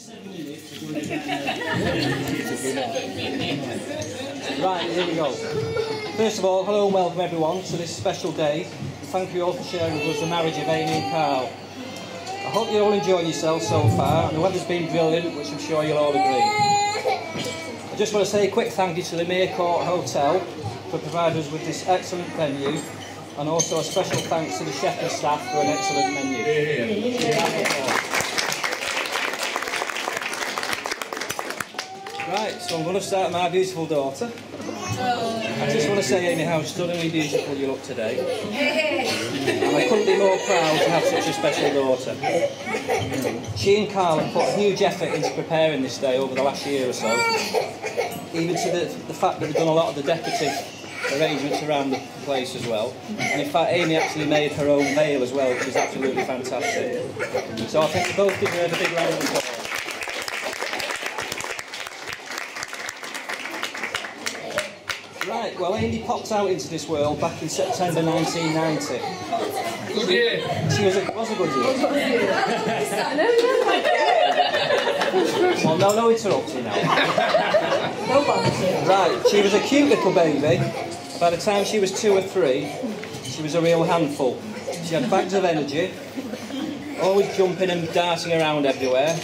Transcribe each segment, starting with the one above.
Right, here we go. First of all, hello and welcome everyone to this special day. Thank you all for sharing with us the marriage of Amy and Carl. I hope you're all enjoying yourselves so far, and the weather's been brilliant, which I'm sure you'll all agree. I just want to say a quick thank you to the Mere Court Hotel for providing us with this excellent venue, and also a special thanks to the chef and staff for an excellent menu. Right, so I'm going to start with my beautiful daughter. I just want to say, Amy, how stunningly beautiful you look today. And I couldn't be more proud to have such a special daughter. She and Carl have put a huge effort into preparing this day over the last year or so, even to the fact that they've done a lot of the decorative arrangements around the place as well. And in fact, Amy actually made her own veil as well, which is absolutely fantastic. So I think both deserve a big round of applause. Right, well, Amy popped out into this world back in September 1990. Good year. She was a good year. Well, no interrupting now. Right, she was a cute little baby. By the time she was 2 or 3, she was a real handful. She had bags of energy, always jumping and darting around everywhere,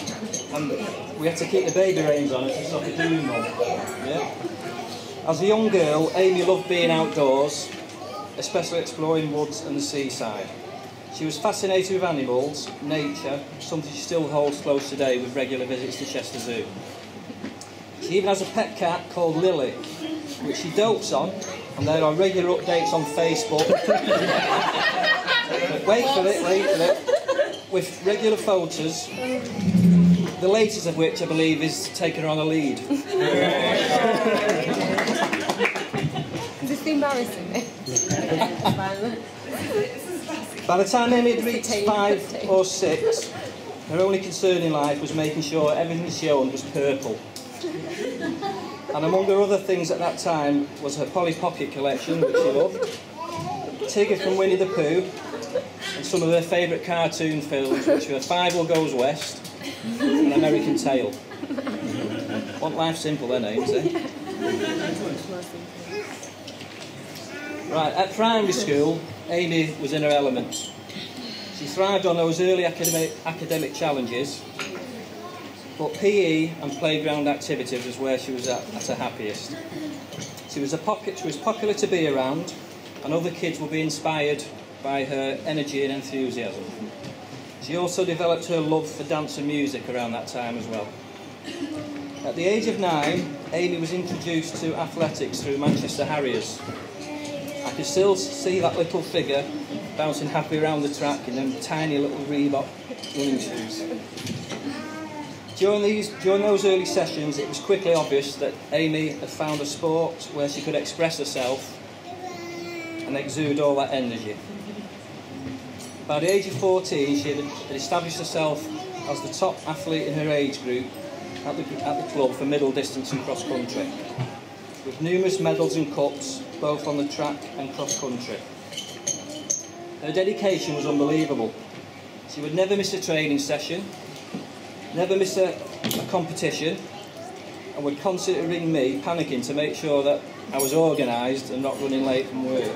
and we had to keep the baby reins on her to stop her doing one. Yeah. As a young girl, Amy loved being outdoors, especially exploring woods and the seaside. She was fascinated with animals, nature, something she still holds close today with regular visits to Chester Zoo. She even has a pet cat called Lily, which she dotes on, and there are regular updates on Facebook. Wait for it, with regular photos, the latest of which I believe is taking her on a lead. Is this embarrassing me? By the time Amy had reached 5 or 6, her only concern in life was making sure everything she owned was purple. And among her other things at that time was her Polly Pocket collection, which she loved, Tigger from Winnie the Pooh, and some of her favourite cartoon films, which were Five Will Goes West and American Tail. Want life simple then, Ames, eh? Right, at primary school, Amy was in her element. She thrived on those early academic challenges, but PE and playground activities was where she was at her happiest. She was popular to be around, and other kids would be inspired by her energy and enthusiasm. She also developed her love for dance and music around that time as well. At the age of 9, Amy was introduced to athletics through Manchester Harriers. I can still see that little figure bouncing happily around the track in them tiny little Reebok running shoes. During those early sessions, it was quickly obvious that Amy had found a sport where she could express herself and exude all that energy. By the age of 14, she had established herself as the top athlete in her age group at the club for middle distance and cross country, with numerous medals and cups both on the track and cross country. Her dedication was unbelievable. She would never miss a training session, never miss a competition, and would constantly ring me, panicking to make sure that I was organised and not running late from work.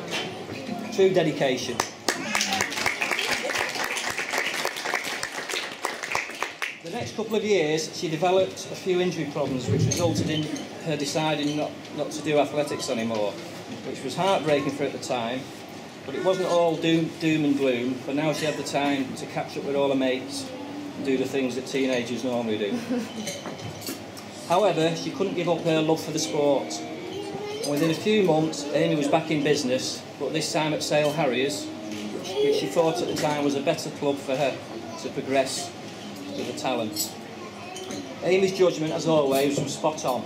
True dedication. The next couple of years, she developed a few injury problems which resulted in her deciding not to do athletics anymore, which was heartbreaking for her at the time, but it wasn't all doom and gloom, for now she had the time to catch up with all her mates and do the things that teenagers normally do. However, she couldn't give up her love for the sport. And within a few months, Amy was back in business, but this time at Sale Harriers, which she thought at the time was a better club for her to progress with the talent. Amy's judgment, as always, was spot on,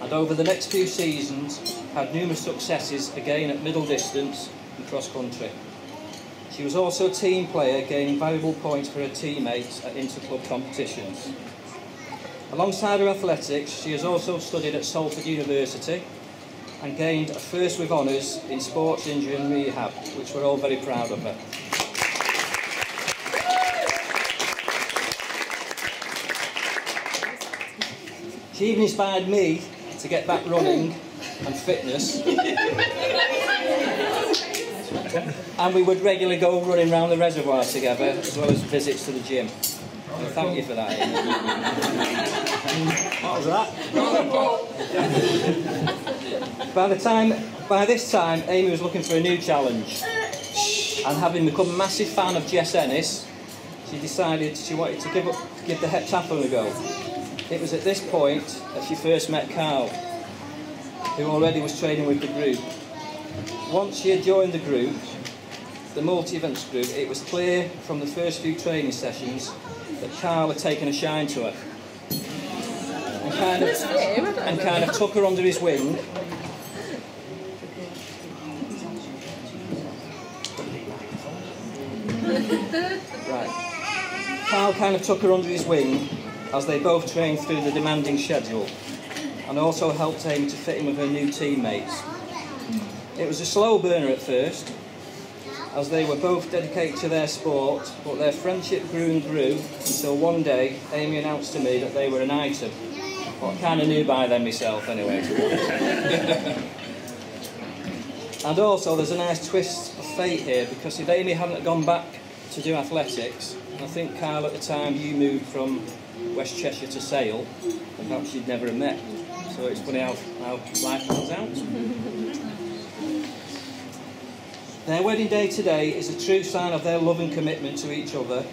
and over the next few seasons had numerous successes again at middle distance and cross country. She was also a team player, gaining valuable points for her teammates at inter-club competitions. Alongside her athletics, she has also studied at Salford University and gained a first with honours in sports injury and rehab, which we're all very proud of her. She even inspired me to get back running and fitness. And we would regularly go running around the reservoir together, as well as visits to the gym. So thank you for that, Amy. What was that? By this time, Amy was looking for a new challenge. And having become a massive fan of Jess Ennis, she decided she wanted to give the heptathlon a go. It was at this point that she first met Carl, who already was training with the group. Once she had joined the group, the multi-events group, it was clear from the first few training sessions that Carl had taken a shine to her. And kind of took her under his wing. Right. Carl kind of took her under his wing as they both trained through the demanding schedule, and also helped Amy to fit in with her new teammates. It was a slow burner at first, as they were both dedicated to their sport, but their friendship grew and grew until one day Amy announced to me that they were an item. Well, I kind of knew by then myself anyway. And also there's a nice twist of fate here, because if Amy hadn't gone back to do athletics, I think Carl at the time you moved from West Cheshire to Sale, and perhaps you'd never have met. So it's funny how life comes out. Their wedding day today is a true sign of their love and commitment to each other,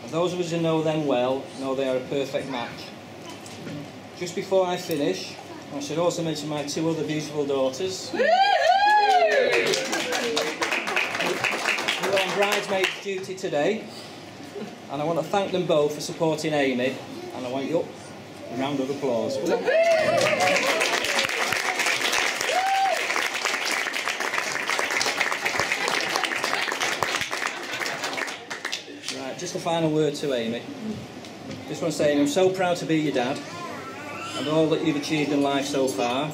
and those of us who know them well know they are a perfect match. Just before I finish, I should also mention my two other beautiful daughters, who are on bridesmaid duty today, and I want to thank them both for supporting Amy, and I want you up a round of applause. Right, just a final word to Amy. Just want to say, I'm so proud to be your dad and all that you've achieved in life so far,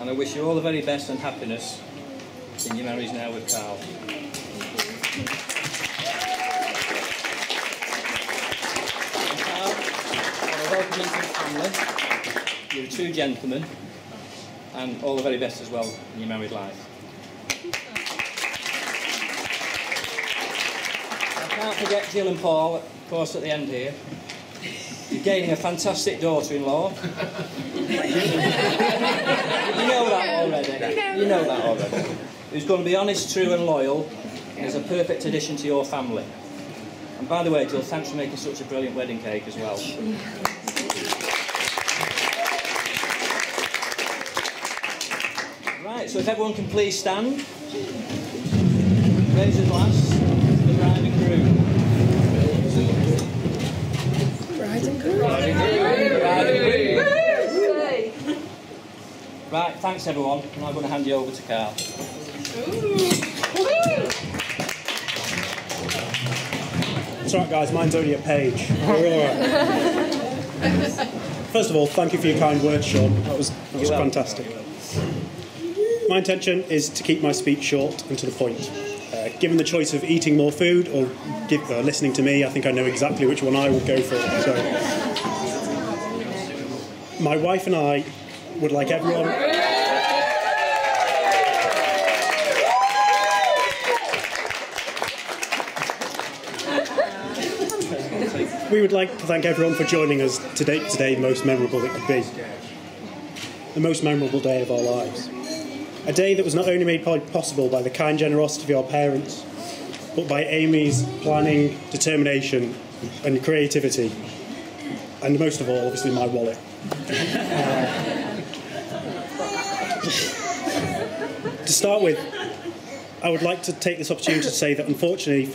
and I wish you all the very best and happiness in your marriage now with Carl. And Carl, I welcome you to the family. You're a true gentleman, and all the very best as well in your married life. I can't forget Jill and Paul, of course, at the end here. You're gaining a fantastic daughter-in-law. You know that already. Who's going to be honest, true and loyal, and is a perfect addition to your family. And by the way, Jill, thanks for making such a brilliant wedding cake as well. Right, so if everyone can please stand. Raise a glass to the bride and groom. Right, thanks everyone. I'm now going to hand you over to Carl. It's alright guys, mine's only a page. First of all, thank you for your kind words, Sean. That was fantastic. My intention is to keep my speech short and to the point. Given the choice of eating more food or listening to me, I think I know exactly which one I would go for. So, my wife and I would like everyone... We would like to thank everyone for joining us today, the most memorable it could be. The most memorable day of our lives. A day that was not only made possible by the kind generosity of our parents, but by Amy's planning, determination and creativity. And most of all, obviously, my wallet. To start with, I would like to take this opportunity to say that unfortunately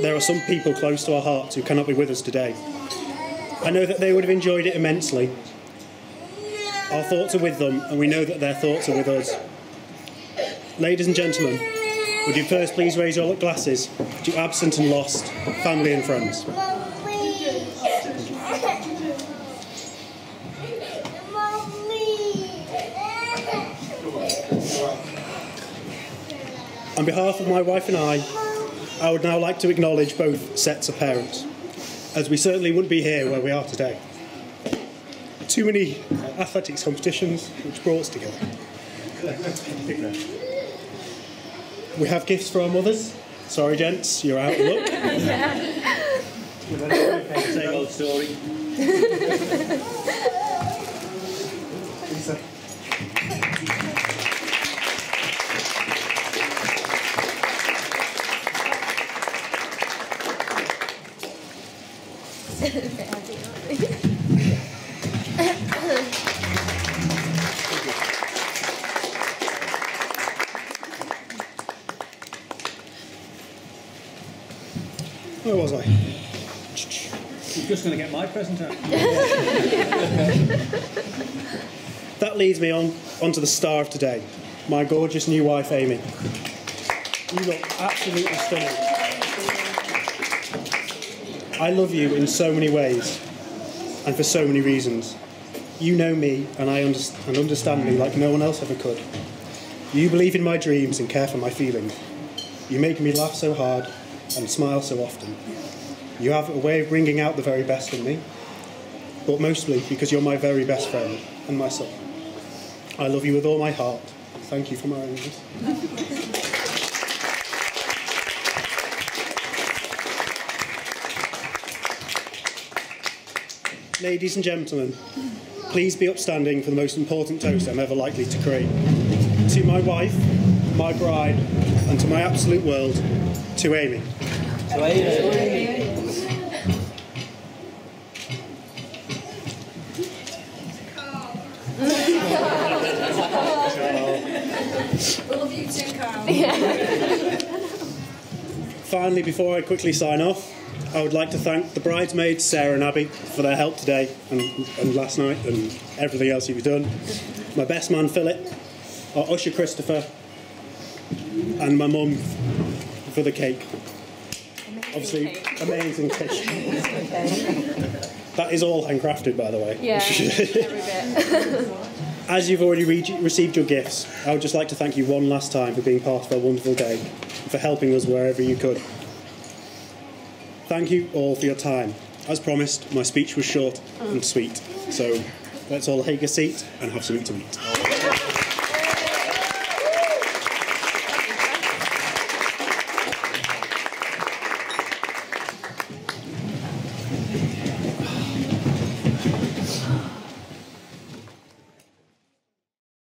there are some people close to our hearts who cannot be with us today. I know that they would have enjoyed it immensely. Our thoughts are with them, and we know that their thoughts are with us. Ladies and gentlemen, would you first please raise your glasses to absent and lost family and friends. On behalf of my wife and I would now like to acknowledge both sets of parents, as we certainly wouldn't be here where we are today. too many athletics competitions which brought us together. We have gifts for our mothers. Sorry, gents, you're out of luck. Same old story. Lisa. Where was I? You're just going to get my present out. That leads me onto the star of today, my gorgeous new wife, Amy. You look absolutely stunning. I love you in so many ways, and for so many reasons. You know me, and understand me like no one else ever could. You believe in my dreams and care for my feelings. You make me laugh so hard and smile so often. You have a way of bringing out the very best in me, but mostly because you're my very best friend and my son. I love you with all my heart. Thank you for marrying us. Ladies and gentlemen, please be upstanding for the most important toast I'm ever likely to create. To my wife, my bride, and to my absolute world, to Amy. To Amy. We love you too, Carl. Finally, before I quickly sign off, I would like to thank the bridesmaids, Sarah and Abby, for their help today and last night and everything else you've done. My best man, Philip, our usher, Christopher, and my mum for the cake. Obviously, amazing cake. That is all handcrafted, by the way. Yeah, every bit. As you've already received your gifts, I would just like to thank you one last time for being part of our wonderful day and for helping us wherever you could. Thank you all for your time. As promised, my speech was short and sweet, so let's all take a seat and have something to eat.